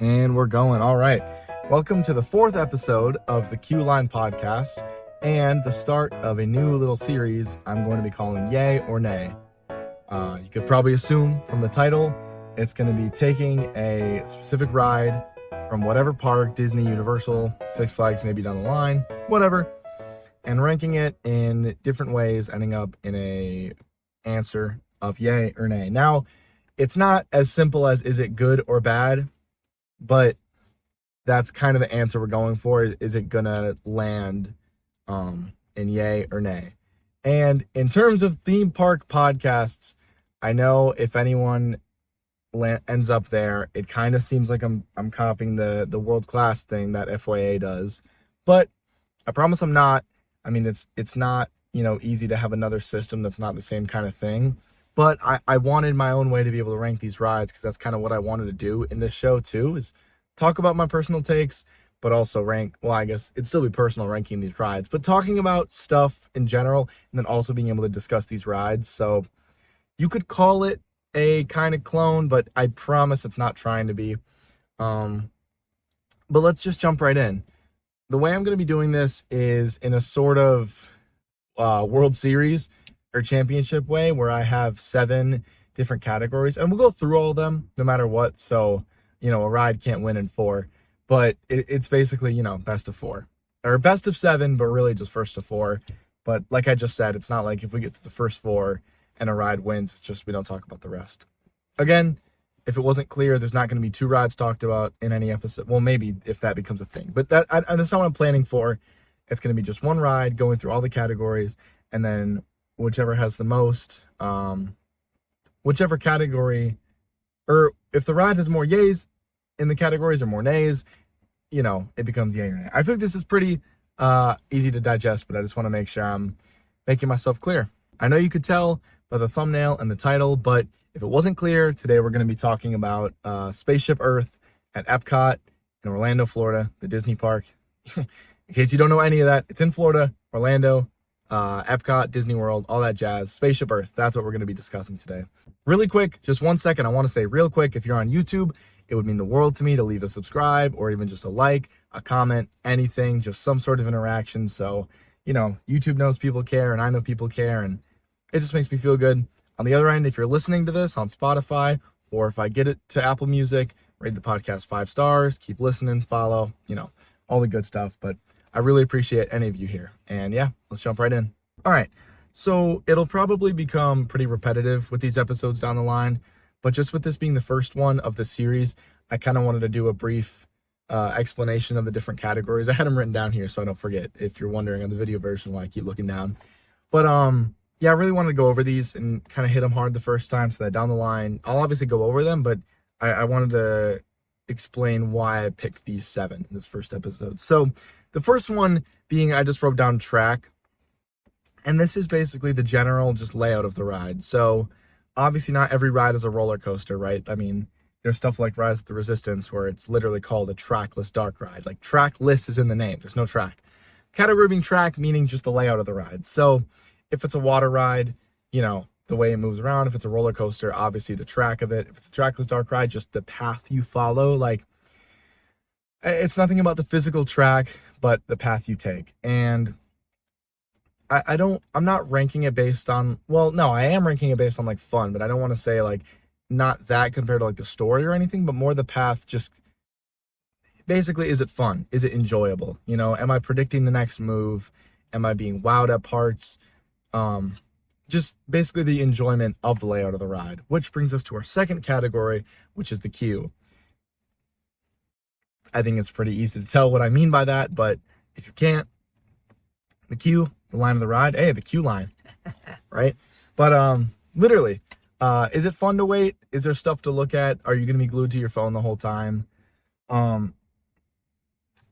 And we're going. All right. Welcome to the fourth episode of the Q Line podcast and the start of a new little series I'm going to be calling Yay or Nay. You could probably assume from the title, it's going to be taking a specific ride from whatever park, Disney, Universal, Six Flags, maybe down the line, whatever, and ranking it in different ways, ending up in a answer of yay or nay. Now, it's not as simple as is it good or bad, but that's kind of the answer we're going for. Is it gonna land in yay or nay? And in terms of theme park podcasts, I know if anyone ends up there, it kind of seems like I'm copying the world class thing that FYA does, but I promise I'm not. I mean, it's not, easy to have another system that's not the same kind of thing. But I wanted my own way to be able to rank these rides, because that's kind of what I wanted to do in this show too, is talk about my personal takes, but also rank, well, I guess it'd still be personal ranking these rides, but talking about stuff in general, and then also being able to discuss these rides. So you could call it a kind of clone, but I promise it's not trying to be. But let's just jump right in. The way I'm going to be doing this is in a sort of World Series or championship way, where I have 7 different categories, and we'll go through all of them no matter what. So, a ride can't win in 4, but it's basically, best of 4 or best of 7, but really just first of 4. But like I just said, it's not like if we get to the first 4 and a ride wins, it's just we don't talk about the rest. Again, if it wasn't clear, there's not going to be 2 rides talked about in any episode. Well, maybe if that becomes a thing, but that's not what I'm planning for. It's going to be just one ride going through all the categories, and then whichever has the most, whichever category, or if the ride has more yays in the categories or more nays, it becomes yay or nay. I think this is pretty easy to digest, but I just want to make sure I'm making myself clear. I know you could tell by the thumbnail and the title, but if it wasn't clear, today we're going to be talking about Spaceship Earth at Epcot in Orlando, Florida, the Disney park. In case you don't know any of that, it's in Florida, Orlando, Epcot, Disney World, all that jazz. Spaceship Earth, that's what we're going to be discussing today. Really quick, just 1 second, I want to say real quick, if you're on YouTube, it would mean the world to me to leave a subscribe or even just a like, a comment, anything, just some sort of interaction. So, YouTube knows people care and I know people care, and it just makes me feel good. On the other end, if you're listening to this on Spotify, or if I get it to Apple Music, rate the podcast 5 stars, keep listening, follow, all the good stuff. But I really appreciate any of you here. And yeah, let's jump right in. All right. So it'll probably become pretty repetitive with these episodes down the line, but just with this being the first one of the series, I kind of wanted to do a brief explanation of the different categories. I had them written down here so I don't forget, if you're wondering on the video version why I keep looking down. But yeah, I really wanted to go over these and kind of hit them hard the first time, so that down the line, I'll obviously go over them, but I wanted to explain why I picked these 7 in this first episode. So the first one being, I just wrote down track. And this is basically the general just layout of the ride. So obviously not every ride is a roller coaster, right? I mean, there's stuff like Rise of the Resistance where it's literally called a trackless dark ride. Like, trackless is in the name. There's no track. Category being track, meaning just the layout of the ride. So if it's a water ride, the way it moves around. If it's a roller coaster, obviously the track of it. If it's a trackless dark ride, just the path you follow. Like, it's nothing about the physical track, but the path you take. And I'm not ranking it based on, well, no, I am ranking it based on like fun, but I don't want to say like not that compared to like the story or anything, but more the path. Just basically, is it fun? Is it enjoyable? Am I predicting the next move? Am I being wowed at parts? Just basically the enjoyment of the layout of the ride, which brings us to our second category, which is the queue. I think it's pretty easy to tell what I mean by that, but if you can't, the queue, the line of the ride, hey, the queue line, right? But literally, is it fun to wait? Is there stuff to look at? Are you going to be glued to your phone the whole time?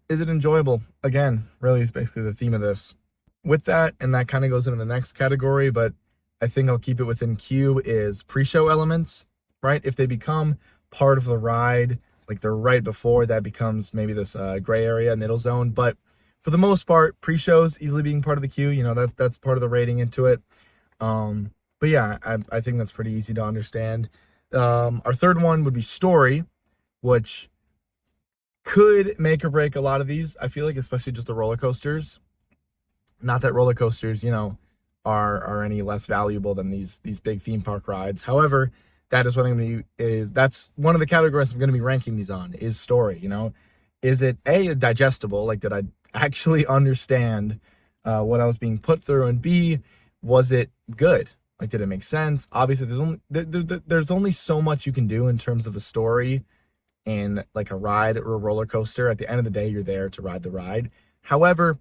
Is it enjoyable? Again, really is basically the theme of this. With that, and that kind of goes into the next category, but I think I'll keep it within queue, is pre-show elements, right? If they become part of the ride, like they're right before, that becomes maybe this gray area, middle zone. But for the most part, pre-shows easily being part of the queue, that's part of the rating into it. But yeah, I think that's pretty easy to understand. Our third one would be story, which could make or break a lot of these. I feel like, especially just the roller coasters. Not that roller coasters, are any less valuable than these big theme park rides. However, that is what I'm going to be that's one of the categories I'm going to be ranking these on is story. Is it A, digestible? Like, did I actually understand what I was being put through? And B, was it good? Like, did it make sense? Obviously, there's only so much you can do in terms of a story and like a ride or a roller coaster. At the end of the day, you're there to ride the ride. However,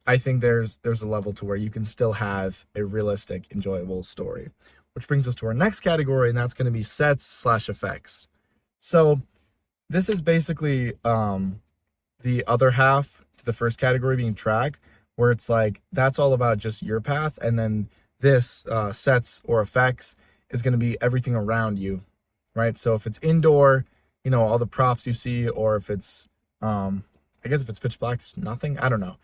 I think there's a level to where you can still have a realistic, enjoyable story. Which brings us to our next category, and that's going to be sets/effects. So this is basically the other half to the first category being track, where it's like that's all about just your path, and then this sets or effects is going to be everything around you, right? So if it's indoor, all the props you see, or if it's I guess if it's pitch black, there's nothing. I don't know.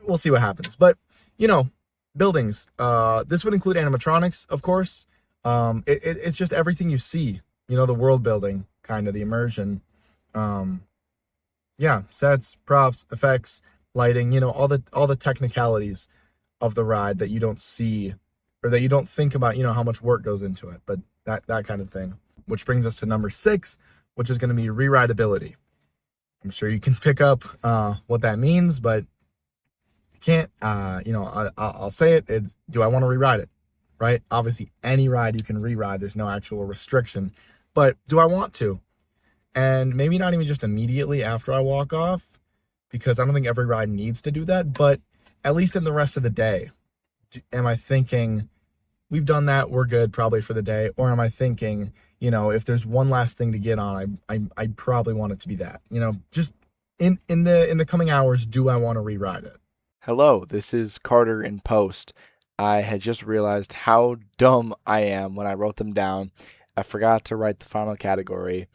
We'll see what happens. But buildings. This would include animatronics, of course. It's just everything you see. The world building, kind of the immersion. Sets, props, effects, lighting. All the technicalities of the ride that you don't see or that you don't think about. How much work goes into it, but that kind of thing. Which brings us to number 6, which is going to be re-rideability. I'm sure you can pick up what that means, but you can't. I'll say it. Do I want to re-ride it? Right? Obviously, any ride you can re-ride. There's no actual restriction. But do I want to? And maybe not even just immediately after I walk off, because I don't think every ride needs to do that. But at least in the rest of the day, am I thinking, we've done that, we're good probably for the day? Or am I thinking, if there's one last thing to get on, I probably want it to be that. Just in the coming hours, do I want to re-ride it? Hello, this is Carter in post. I had just realized how dumb I am when I wrote them down. I forgot to write the final category,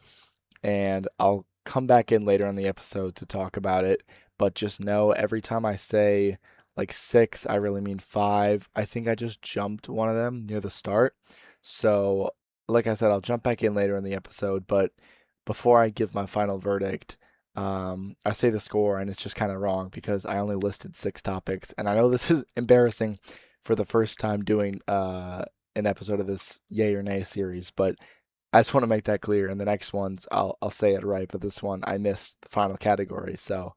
and I'll come back in later in the episode to talk about it. But just know every time I say like 6, I really mean 5. I think I just jumped one of them near the start. So, like I said, I'll jump back in later in the episode. But before I give my final verdict, I say the score, and it's just kind of wrong because I only listed 6 topics. And I know this is embarrassing for the first time doing an episode of this Yay or Nay series, but I just want to make that clear. And the next ones, I'll say it right, but this one I missed the final category, so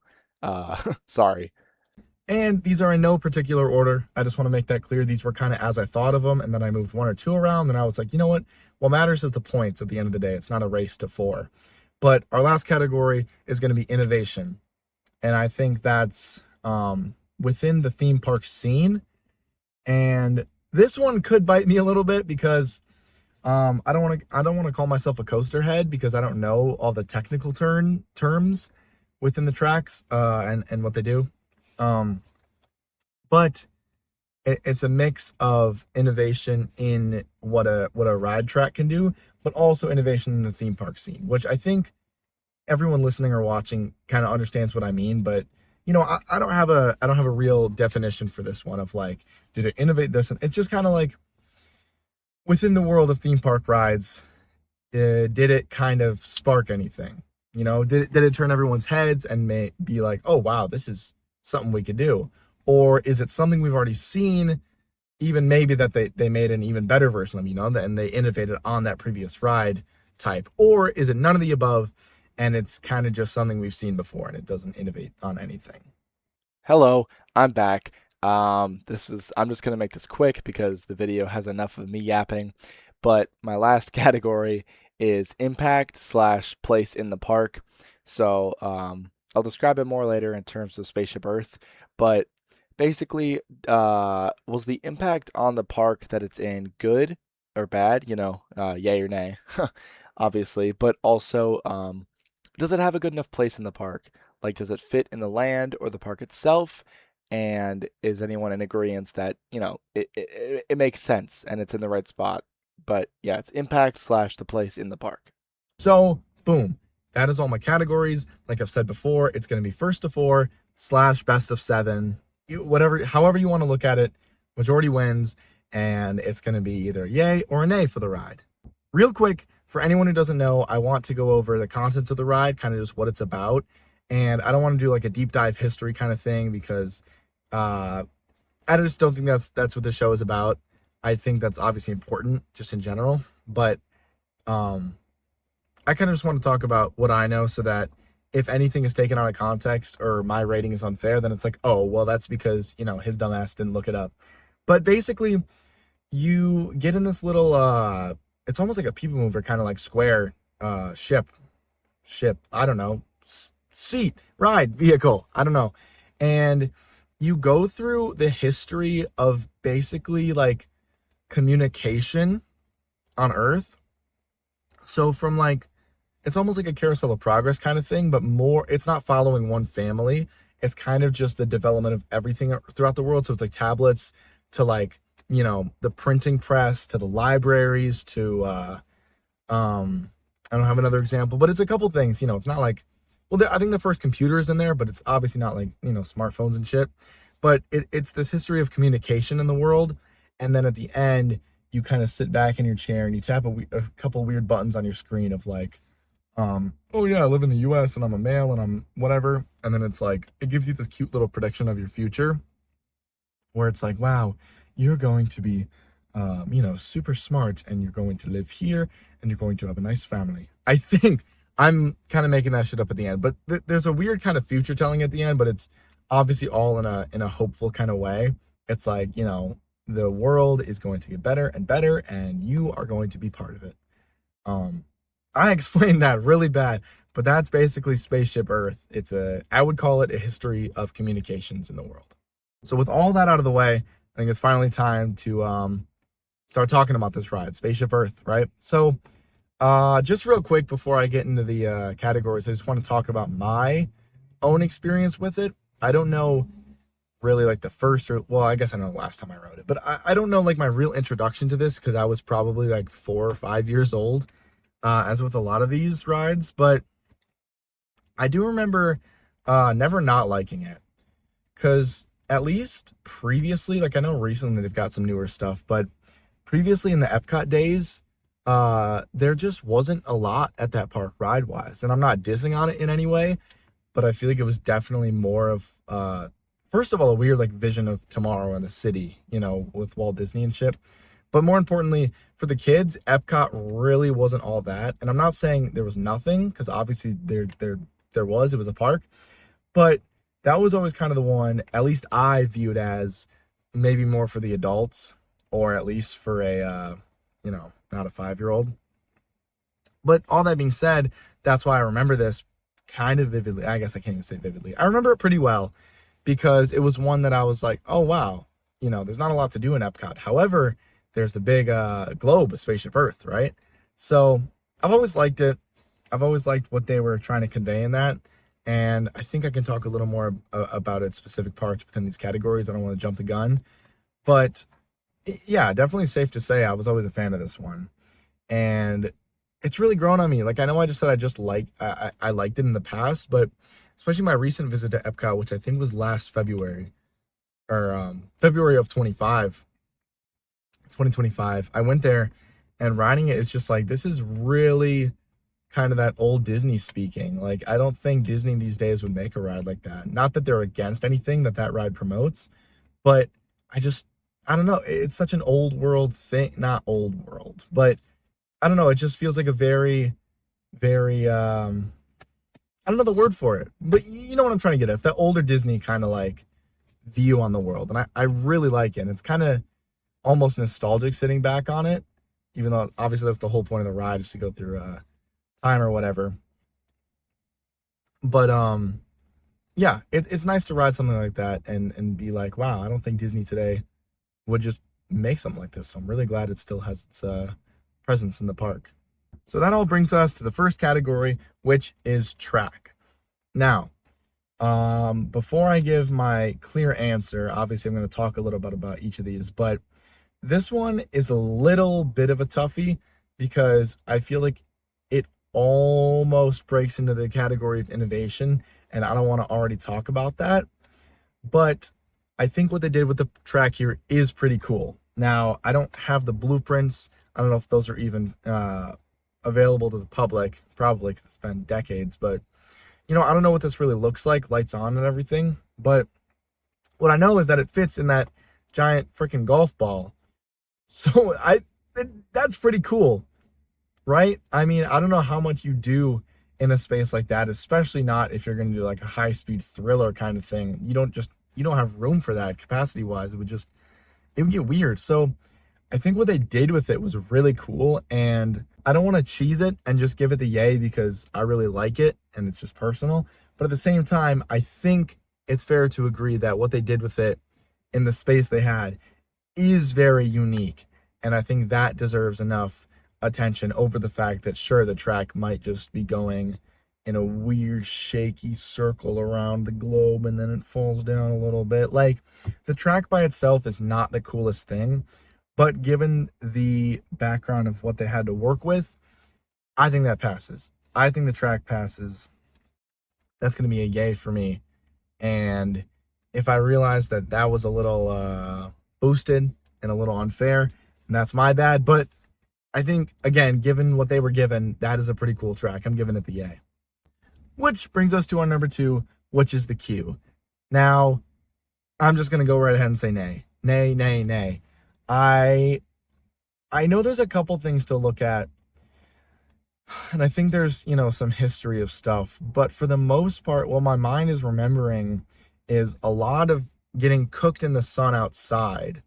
sorry. And these are in no particular order. I just want to make that clear. These were kind of as I thought of them, and then I moved 1 or 2 around, and I was like, you know what? What matters is the points at the end of the day. It's not a race to 4. But our last category is going to be innovation. And I think that's within the theme park scene. And this one could bite me a little bit because I don't want to call myself a coaster head because I don't know all the technical terms within the tracks and what they do. But it's a mix of innovation in what a ride track can do, but also innovation in the theme park scene, which I think everyone listening or watching kind of understands what I mean. But I don't have a real definition for this one of like, did it innovate this? And it's just kind of like within the world of theme park rides, did it kind of spark anything? Did it turn everyone's heads and be like, oh wow, this is something we could do? Or is it something we've already seen, even maybe that they made an even better version of, and they innovated on that previous ride type? Or is it none of the above, and it's kind of just something we've seen before, and it doesn't innovate on anything? Hello, I'm back. I'm just gonna make this quick because the video has enough of me yapping. But my last category is impact slash place in the park. So I'll describe it more later in terms of Spaceship Earth. But basically, was the impact on the park that it's in good or bad? Yay or nay, obviously. But also, does it have a good enough place in the park? Like, does it fit in the land or the park itself? And is anyone in agreement that, it makes sense and it's in the right spot? But yeah, it's impact slash the place in the park. So, boom. That is all my categories. Like I've said before, it's going to be first to 4 / best of 7. However you want to look at it, majority wins, and it's going to be either yay or a nay for the ride. Real quick, for anyone who doesn't know, I want to go over the contents of the ride, kind of just what it's about. And I don't want to do like a deep dive history kind of thing because I just don't think that's what the show is about. I think that's obviously important just in general, but um, I kind of just want to talk about what I know so that if anything is taken out of context or my rating is unfair, then it's like, oh, well, that's because, his dumbass didn't look it up. But basically, you get in this little, it's almost like a people mover, kind of like square ship, I don't know, seat, ride, vehicle, I don't know. And you go through the history of basically like communication on Earth. So from like, it's almost like a carousel of progress kind of thing, but more, it's not following one family. It's kind of just the development of everything throughout the world. So it's like tablets to like, the printing press to the libraries to, I don't have another example, but it's a couple things, it's not like, well, I think the first computer is in there, but it's obviously not like, smartphones and shit. But it's this history of communication in the world. And then at the end, you kind of sit back in your chair and you tap a couple weird buttons on your screen of like, oh yeah, I live in the US and I'm a male and I'm whatever. And then it's like, it gives you this cute little prediction of your future where it's like, wow, you're going to be, super smart and you're going to live here and you're going to have a nice family. I think I'm kind of making that shit up at the end, but there's a weird kind of future telling at the end, but it's obviously all in a hopeful kind of way. It's like, the world is going to get better and better and you are going to be part of it. I explained that really bad, but that's basically Spaceship Earth. I would call it a history of communications in the world. So with all that out of the way, I think it's finally time to start talking about this ride, Spaceship Earth, right? So just real quick before I get into the categories, I just want to talk about my own experience with it. I don't know really like the first I guess I know the last time I rode it, but I don't know like my real introduction to this because I was probably like 4 or 5 years old. As with a lot of these rides, but I do remember never not liking it because at least previously, like I know recently they've got some newer stuff, but previously in the Epcot days, there just wasn't a lot at that park ride wise, and I'm not dissing on it in any way, but I feel like it was definitely more of first of all a weird like vision of tomorrow in the city, with Walt Disney and shit. But more importantly, for the kids, Epcot really wasn't all that. And I'm not saying there was nothing, because obviously there was. It was a park. But that was always kind of the one, at least I viewed as maybe more for the adults, or at least for a, not a 5-year-old. But all that being said, that's why I remember this kind of vividly. I guess I can't even say vividly. I remember it pretty well, because it was one that I was like, oh, wow, there's not a lot to do in Epcot. However, there's the big globe of Spaceship Earth, right? So I've always liked it. I've always liked what they were trying to convey in that. And I think I can talk a little more about its specific parts within these categories. I don't want to jump the gun. But yeah, definitely safe to say I was always a fan of this one. And it's really grown on me. Like, I know I just said I liked it in the past, but especially my recent visit to Epcot, which I think was last February, or February of 2025. I went there and riding it is just like, this is really kind of that old Disney speaking. Like, I don't think Disney these days would make a ride like that. Not that they're against anything that ride promotes, but I don't know. It's such an old world thing. Not old world, but I don't know. It just feels like a very, very, I don't know the word for it, but you know what I'm trying to get at. That older Disney kind of like view on the world. And I really like it. And it's kind of almost nostalgic sitting back on it, even though obviously that's the whole point of the ride, is to go through time or whatever. But yeah, it's nice to ride something like that and be like, wow, I don't think Disney today would just make something like this. So I'm really glad it still has its presence in the park. So that all brings us to the first category, which is track. Now, before I give my clear answer, obviously I'm going to talk a little bit about each of these, but this one is a little bit of a toughie because I feel like it almost breaks into the category of innovation, and I don't want to already talk about that. But I think what they did with the track here is pretty cool. Now, I don't have the blueprints. I don't know if those are even available to the public, probably 'cause it's been decades, but I don't know what this really looks like, lights on and everything, but what I know is that it fits in that giant freaking golf ball. So that's pretty cool, right? I mean, I don't know how much you do in a space like that, especially not if you're going to do like a high-speed thriller kind of thing. You don't have room for that capacity-wise. It would get weird. So I think what they did with it was really cool, and I don't want to cheese it and just give it the yay because I really like it and it's just personal. But at the same time, I think it's fair to agree that what they did with it in the space they had is very unique. And I think that deserves enough attention over the fact that, sure, the track might just be going in a weird, shaky circle around the globe and then it falls down a little bit. Like, the track by itself is not the coolest thing. But given the background of what they had to work with, I think that passes. I think the track passes. That's going to be a yay for me. And if I realize that that was a little boosted and a little unfair, and that's my bad. But I think, again, given what they were given, that is a pretty cool track. I'm giving it the yay. Which brings us to our number 2, which is the queue. Now, I'm just going to go right ahead and say nay. Nay, nay, nay. I know there's a couple things to look at, and I think there's, some history of stuff, but for the most part, what my mind is remembering is a lot of getting cooked in the sun outside.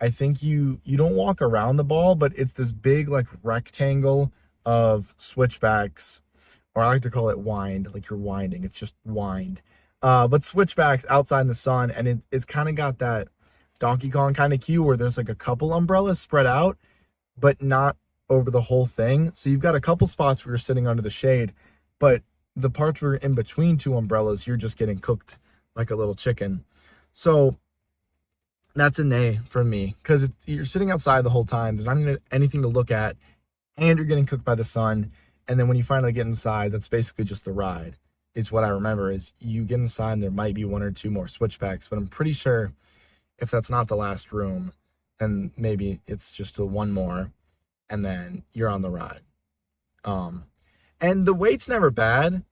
I think you don't walk around the ball, but it's this big like rectangle of switchbacks, or I like to call it wind, like you're winding. It's just wind. But switchbacks outside in the sun, and it's kind of got that Donkey Kong kind of queue where there's like a couple umbrellas spread out, but not over the whole thing. So you've got a couple spots where you're sitting under the shade, but the parts where you're in between two umbrellas, you're just getting cooked like a little chicken. So that's a nay from me, because you're sitting outside the whole time. There's not even anything to look at, and you're getting cooked by the sun. And then when you finally get inside, that's basically just the ride. It's what I remember is you get inside and there might be 1 or 2 more switchbacks, but I'm pretty sure if that's not the last room, then maybe it's just a 1 more, and then you're on the ride. And the wait's never bad.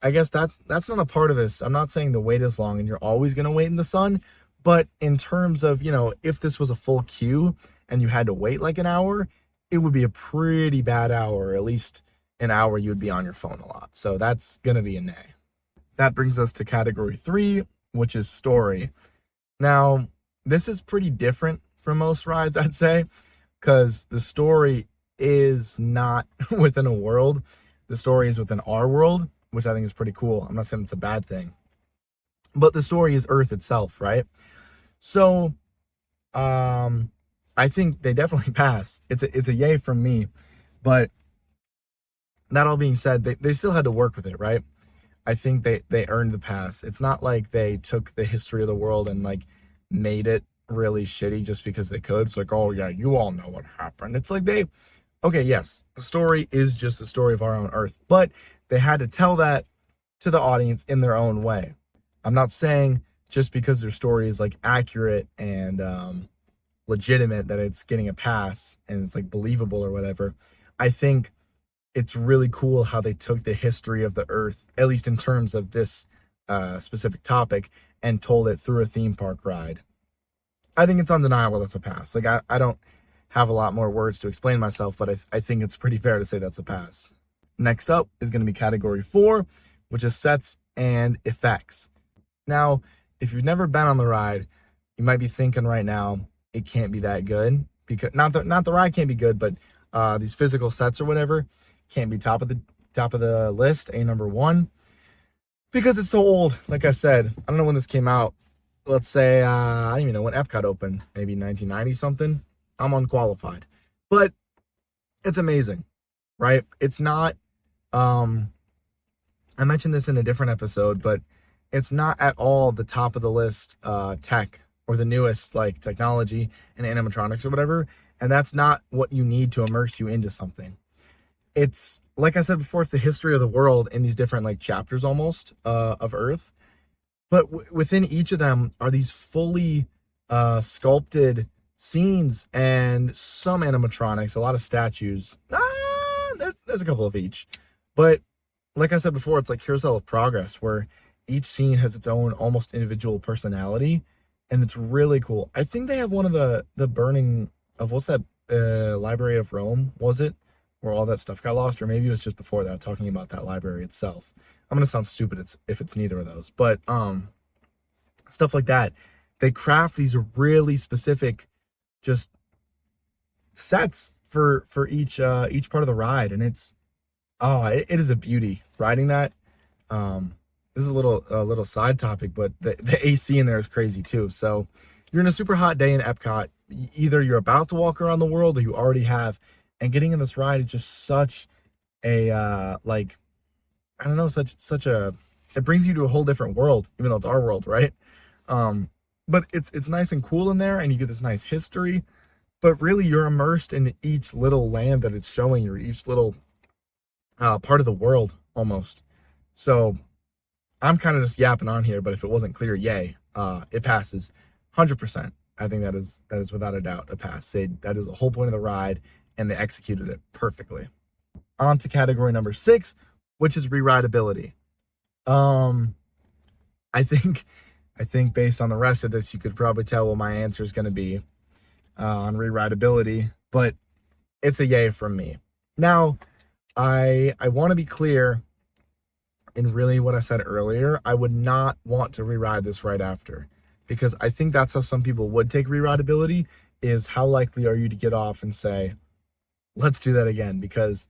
I guess that's not a part of this. I'm not saying the wait is long and you're always going to wait in the sun, but in terms of, if this was a full queue and you had to wait like an hour, it would be a pretty bad hour. At least an hour you would be on your phone a lot. So that's going to be a nay. That brings us to category 3, which is story. Now, this is pretty different from most rides, I'd say, because the story is not within a world. The story is within our world, which I think is pretty cool. I'm not saying it's a bad thing, but the story is Earth itself, right? So, I think they definitely pass. It's a yay from me, but that all being said, they still had to work with it, right? I think they earned the pass. It's not like they took the history of the world and like made it really shitty just because they could. It's like, oh yeah, you all know what happened. It's like okay, yes, the story is just the story of our own Earth, but they had to tell that to the audience in their own way. I'm not saying just because their story is like accurate and legitimate that it's getting a pass and it's like believable or whatever. I think it's really cool how they took the history of the Earth, at least in terms of this specific topic, and told it through a theme park ride. I think it's undeniable that's a pass. Like, I don't have a lot more words to explain myself, but I think it's pretty fair to say that's a pass. Next up is going to be category 4, which is sets and effects. Now, if you've never been on the ride, you might be thinking right now, it can't be that good, because not the ride can't be good, but these physical sets or whatever can't be top of the list, number 1, because it's so old. Like I said, I don't know when this came out. Let's say I don't even know when Epcot opened, maybe 1990 something. I'm unqualified, but it's amazing, right? It's not. I mentioned this in a different episode, but it's not at all the top of the list tech or the newest like technology and animatronics or whatever. And that's not what you need to immerse you into something. It's, like I said before, it's the history of the world in these different like chapters almost of Earth. But within each of them are these fully sculpted scenes and some animatronics, a lot of statues. there's a couple of each. But like I said before, it's like Carousel of Progress, where each scene has its own almost individual personality, and it's really cool. I think they have one of the burning of what's that Library of Rome, was it? Where all that stuff got lost, or maybe it was just before that, talking about that library itself. I'm gonna sound stupid if it's neither of those, but stuff like that. They craft these really specific just sets for each part of the ride, and it's it is a beauty riding that. This is a little side topic, but the AC in there is crazy too. So you're in a super hot day in Epcot. Either you're about to walk around the world or you already have, and getting in this ride is just such a like I don't know, such a it brings you to a whole different world, even though it's our world, right? But it's nice and cool in there, and you get this nice history. But really, you're immersed in each little land that it's showing you, each little part of the world almost. So I'm kind of just yapping on here, but if it wasn't clear, yay, it passes, 100%. I think that is without a doubt a pass. That is the whole point of the ride, and they executed it perfectly. On to category number 6, which is re-rideability. Um, I think I think based on the rest of this, you could probably tell what my answer is going to be on re-rideability, but it's a yay from me. Now, I want to be clear in really what I said earlier. I would not want to re-ride this right after, because I think that's how some people would take re-rideability, is how likely are you to get off and say, let's do that again? Because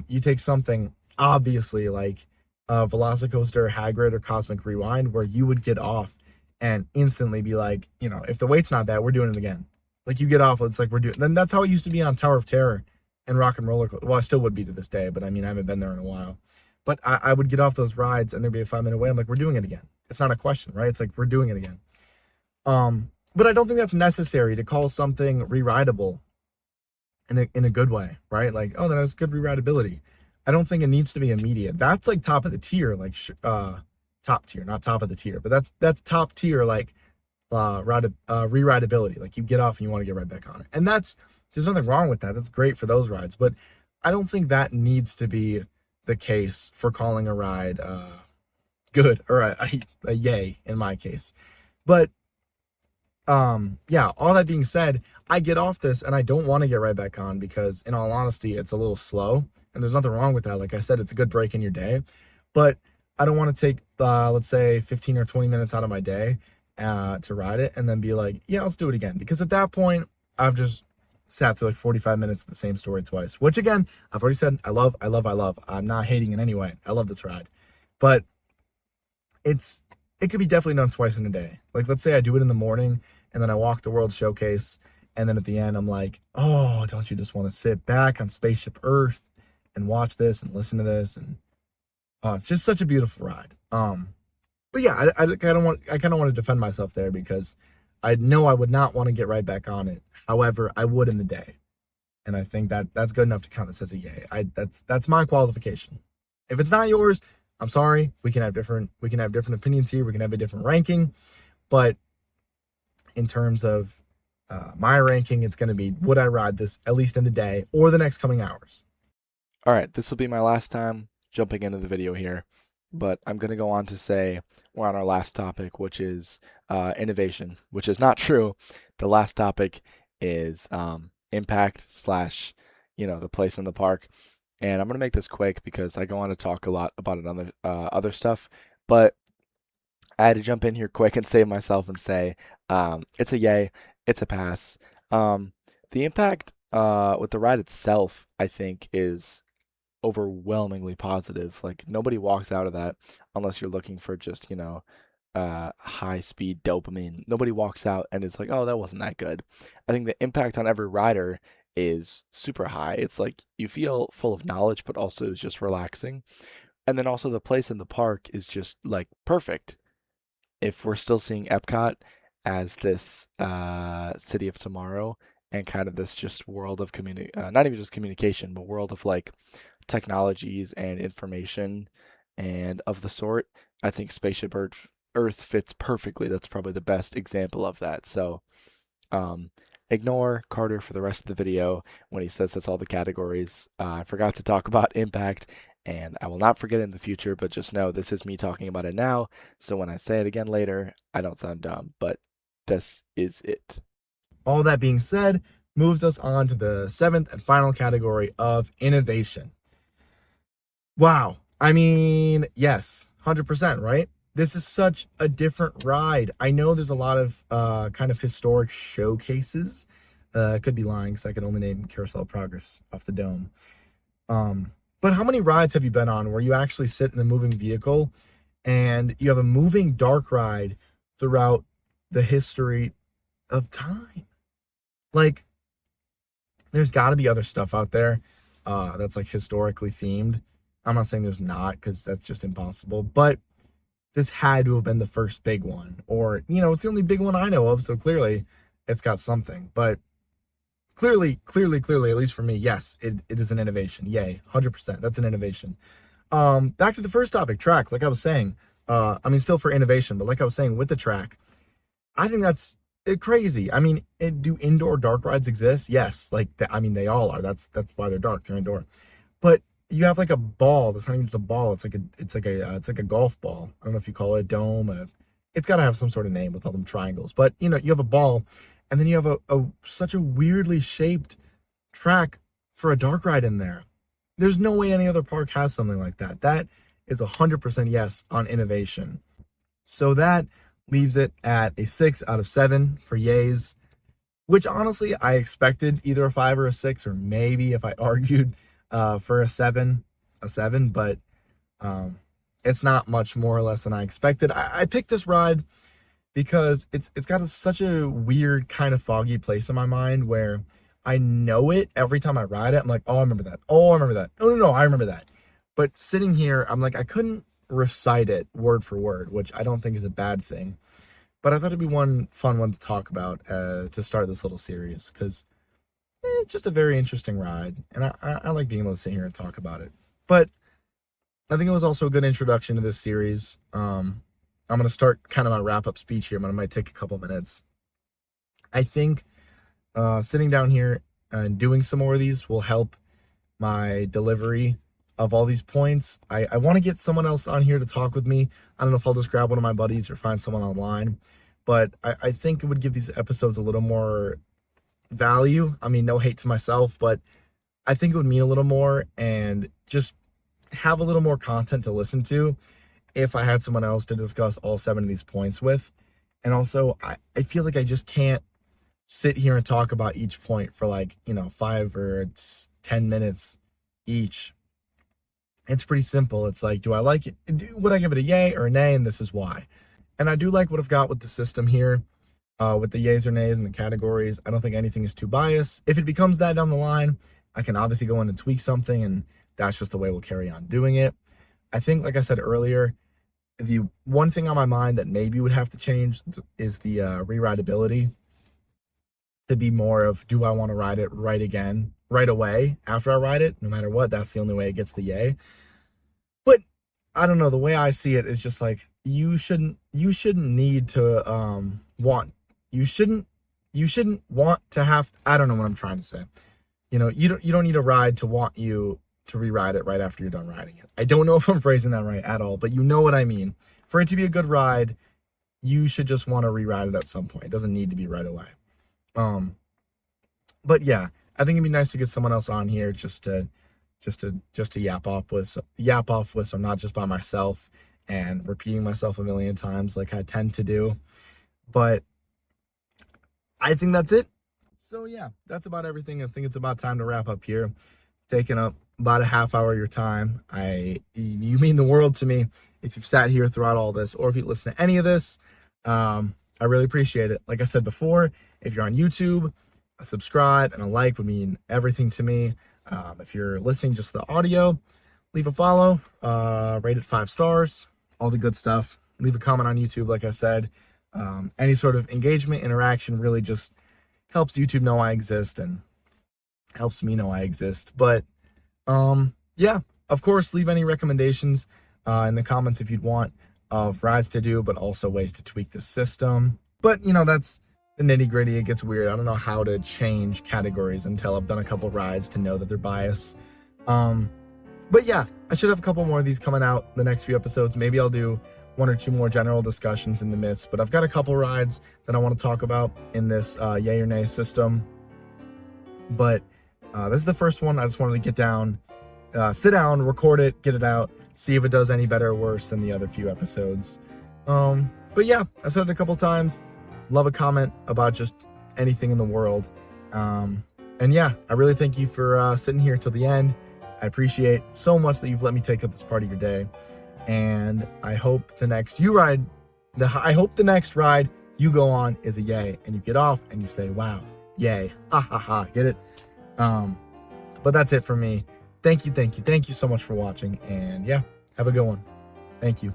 you take something obviously like Velocicoaster, Hagrid, or Cosmic Rewind, where you would get off and instantly be like, if the wait's not bad, we're doing it again. Like, you get off, it's like we're doing. Then that's how it used to be on Tower of Terror and Rock and Roller Coaster. Well, I still would be to this day, but I mean, I haven't been there in a while. But I would get off those rides and there'd be a 5-minute wait. I'm like, we're doing it again. It's not a question, right? It's like, we're doing it again. But I don't think that's necessary to call something re-rideable in a good way, right? Like, oh, that has good re-rideability. I don't think it needs to be immediate. That's like top of the tier, like top tier, not top of the tier, but that's top tier, like re-rideability. Like, you get off and you want to get right back on it, and there's nothing wrong with that. That's great for those rides, but I don't think that needs to be the case for calling a ride good or a yay in my case. But yeah, all that being said, I get off this and I don't want to get right back on, because in all honesty, it's a little slow, and there's nothing wrong with that. Like I said, it's a good break in your day, but I don't want to take let's say 15 or 20 minutes out of my day to ride it and then be like, yeah, let's do it again, because at that point I've just sat through like 45 minutes of the same story twice, which again, I've already said, I love. I'm not hating in any way. I love this ride, but it could be definitely done twice in a day. Like, let's say I do it in the morning and then I walk the World Showcase, and then at the end I'm like, oh, don't you just want to sit back on Spaceship Earth and watch this and listen to this? And it's just such a beautiful ride. But yeah, I kind of want to defend myself there, because I know I would not want to get right back on it. However, I would in the day, and I think that's good enough to count this as a yay. That's my qualification. If it's not yours, I'm sorry. We can have different opinions here. We can have a different ranking, but in terms of my ranking, it's going to be, would I ride this at least in the day or the next coming hours? All right, this will be my last time jumping into the video here, but I'm going to go on to say we're on our last topic, which is innovation, which is not true. The last topic is impact slash, the place in the park. And I'm going to make this quick because I go on to talk a lot about it on the other stuff, but I had to jump in here quick and save myself and say it's a yay, it's a pass. The impact with the ride itself, I think, is overwhelmingly positive. Like, nobody walks out of that unless you're looking for just, high speed dopamine. Nobody walks out and it's like, oh, that wasn't that good. I think the impact on every rider is super high. It's like you feel full of knowledge, but also it's just relaxing. And then also the place in the park is just like perfect. If we're still seeing Epcot as this city of tomorrow, and kind of this just world of not even just communication, but world of like technologies and information and of the sort, I think Spaceship Earth fits perfectly. That's probably the best example of that. So Ignore Carter for the rest of the video when he says that's all the categories. I forgot to talk about impact, and I will not forget it in the future, but just know this is me talking about it now, so when I say it again later, I don't sound dumb, but this is it. All that being said, moves us on to the 7th and final category of innovation. Wow. I mean, yes, 100%, right? This is such a different ride. I know there's a lot of kind of historic showcases. Could be lying because I could only name Carousel of Progress off the dome. But how many rides have you been on where you actually sit in a moving vehicle and you have a moving dark ride throughout the history of time? Like, there's got to be other stuff out there that's like historically themed. I'm not saying there's not, because that's just impossible, but this had to have been the first big one, or it's the only big one I know of, so clearly it's got something. But clearly, at least for me, yes, it is an innovation. Yay, 100%. That's an innovation. Back to the first topic, track. Like I was saying, still for innovation, but like I was saying with the track, I think that's crazy. I mean, do indoor dark rides exist? Yes, they all are. That's why they're dark. They're indoor. But you have like a ball. That's not even just a ball. It's like a golf ball. I don't know if you call it a dome. It's got to have some sort of name with all them triangles. But you have a ball, and then you have such a weirdly shaped track for a dark ride in there. There's no way any other park has something like that. That is 100% yes on innovation. So that leaves it at a 6 out of 7 for yays, which honestly I expected either a 5 or a 6, or maybe if I argued for a 7, but it's not much more or less than I expected. I picked this ride because it's got such a weird kind of foggy place in my mind where I know it every time I ride it. I'm like, oh, I remember that. Oh, I remember that. Oh, no, I remember that. But sitting here, I'm like, I couldn't recite it word for word, which I don't think is a bad thing. But I thought it'd be one fun one to talk about to start this little series, because it's just a very interesting ride, and I like being able to sit here and talk about it. But I think it was also a good introduction to this series. I'm going to start kind of my wrap-up speech here, but it might take a couple minutes. I think sitting down here and doing some more of these will help my delivery of all these points. I want to get someone else on here to talk with me. I don't know if I'll just grab one of my buddies or find someone online, but I think it would give these episodes a little more value. I mean, no hate to myself, but I think it would mean a little more and just have a little more content to listen to if I had someone else to discuss all 7 of these points with. And also, I feel like I just can't sit here and talk about each point for 5 or 10 minutes each. It's pretty simple. It's like, do I like it? Would I give it a yay or a nay? And this is why. And I do like what I've got with the system here, with the yays or nays and the categories. I don't think anything is too biased. If it becomes that down the line, I can obviously go in and tweak something, and that's just the way we'll carry on doing it. I think, like I said earlier, the one thing on my mind that maybe would have to change is the re-rideability, to be more of, do I want to ride it right away after I ride it? No matter what, that's the only way it gets the yay. But I don't know, the way I see it is just like, you shouldn't need to you shouldn't want to have, I don't know what I'm trying to say. You don't need a ride to want you to re-ride it right after you're done riding it. I don't know if I'm phrasing that right at all, but you know what I mean. For it to be a good ride, you should just want to re-ride it at some point. It doesn't need to be right away. But yeah, I think it'd be nice to get someone else on here just to yap off with, so I'm not just by myself and repeating myself a million times like I tend to do. But I think that's it. So yeah, that's about everything. I think it's about time to wrap up here. Taking up about a half hour of your time. You mean the world to me if you've sat here throughout all this, or if you listen to any of this. I really appreciate it. Like I said before, if you're on YouTube, a subscribe and a like would mean everything to me. If you're listening just to the audio, leave a follow, rate it 5 stars, all the good stuff. Leave a comment on YouTube, like I said. Any sort of engagement, interaction really just helps YouTube know I exist and helps me know I exist. But yeah, of course, leave any recommendations in the comments if you'd want, of rides to do, but also ways to tweak the system. But that's the nitty gritty. It gets weird. I don't know how to change categories until I've done a couple rides to know that they're biased. But yeah, I should have a couple more of these coming out the next few episodes. Maybe I'll do 1 or 2 more general discussions in the midst, but I've got a couple rides that I want to talk about in this yay or nay system. But this is the first one. I just wanted to get down, sit down, record it, get it out, see if it does any better or worse than the other few episodes. But yeah, I've said it a couple times. Love a comment about just anything in the world. And yeah, I really thank you for sitting here till the end. I appreciate so much that you've let me take up this part of your day. And I hope the next ride you go on is a yay, and you get off and you say, wow, yay, ha ha ha, get it? But that's it for me. Thank you so much for watching, and yeah, have a good one. Thank you.